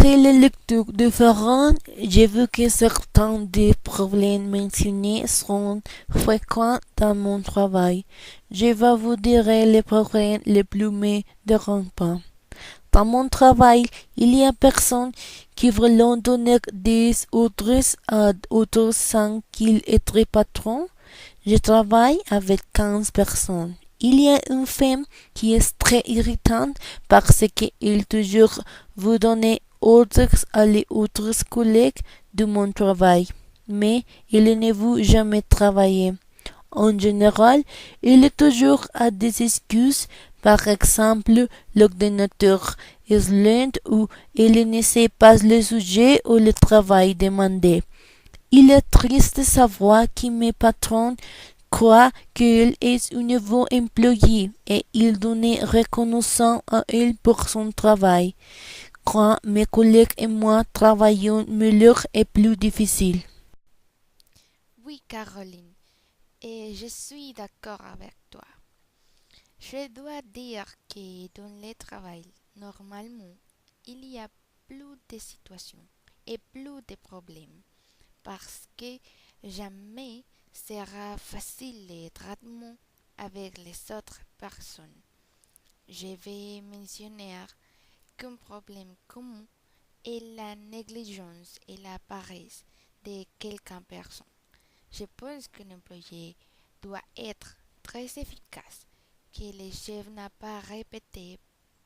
Après la lecture de Ferrand, j'ai vu que certains des problèmes mentionnés sont fréquents dans mon travail. Je vais vous dire les problèmes les plus me dérangent pas. Dans mon travail, il y a personnes qui veulent donner des ordres à d'autres sans qu'ils être patron. Je travaille avec 15 personnes. Il y a une femme qui est très irritante parce qu'elle toujours veut donner ordre à les autres collègues de mon travail, mais elle ne veut jamais travailler. En général, il est toujours à des excuses, par exemple l'ordinateur est lent ou il ne sait pas le sujet ou le travail demandé. Il est triste de savoir que mes patrons croient qu'il est un nouveau employé et il donne reconnaissant à elle pour son travail, quand mes collègues et moi travaillons mieux et plus difficile. Oui, Caroline, et je suis d'accord avec toi. Je dois dire que dans le travail, normalement, il y a plus de situations et plus de problèmes parce que jamais sera facile le traitement avec les autres personnes. Je vais mentionner qu'un problème commun est la négligence et la paresse de quelqu'un personne. Je pense qu'un employé doit être très efficace, que le chef n'a pas répété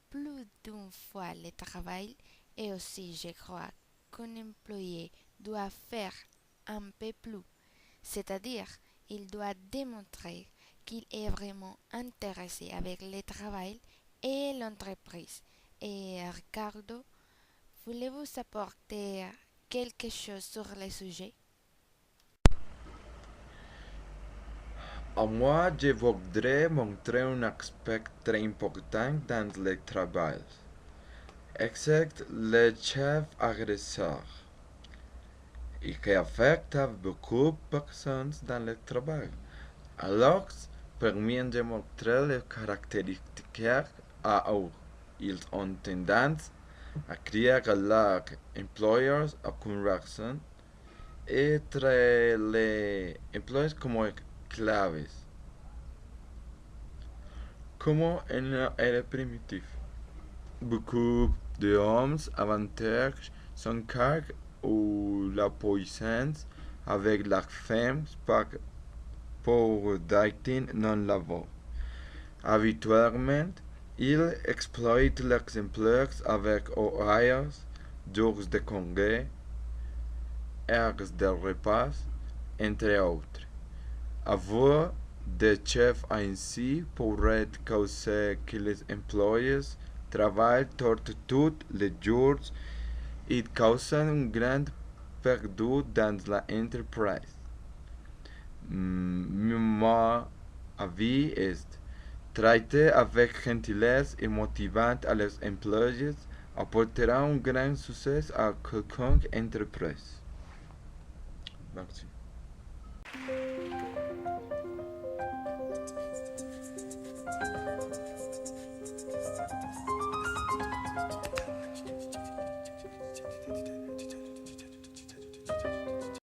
plus d'une fois le travail et aussi je crois qu'un employé doit faire un peu plus, c'est-à-dire il doit démontrer qu'il est vraiment intéressé avec le travail et l'entreprise. Et Ricardo, voulez-vous apporter quelque chose sur le sujet? Moi, je voudrais montrer un aspect très important dans le travail. C'est le chef agresseur, et qui affecte beaucoup de personnes dans le travail. Alors, permet de montrer les caractéristiques à eux. Ils ont tendance à créer leurs employeurs à conversion et traiter les employés comme claves, comme en era primitif. Beaucoup d'hommes avantage son caractère ou la puissance avec la femme pour dating non labor. Habituellement, ils exploitent les emplois avec horaires, jours de congé, heures de repas, entre autres. Avoir des chefs ainsi pourrait causer que les employés travaillent tous les jours et causant une grande perte dans l'entreprise. Mon avis est traiter avec gentillesse et motivant à les employés apportera un grand succès à quelconque entreprise. Merci.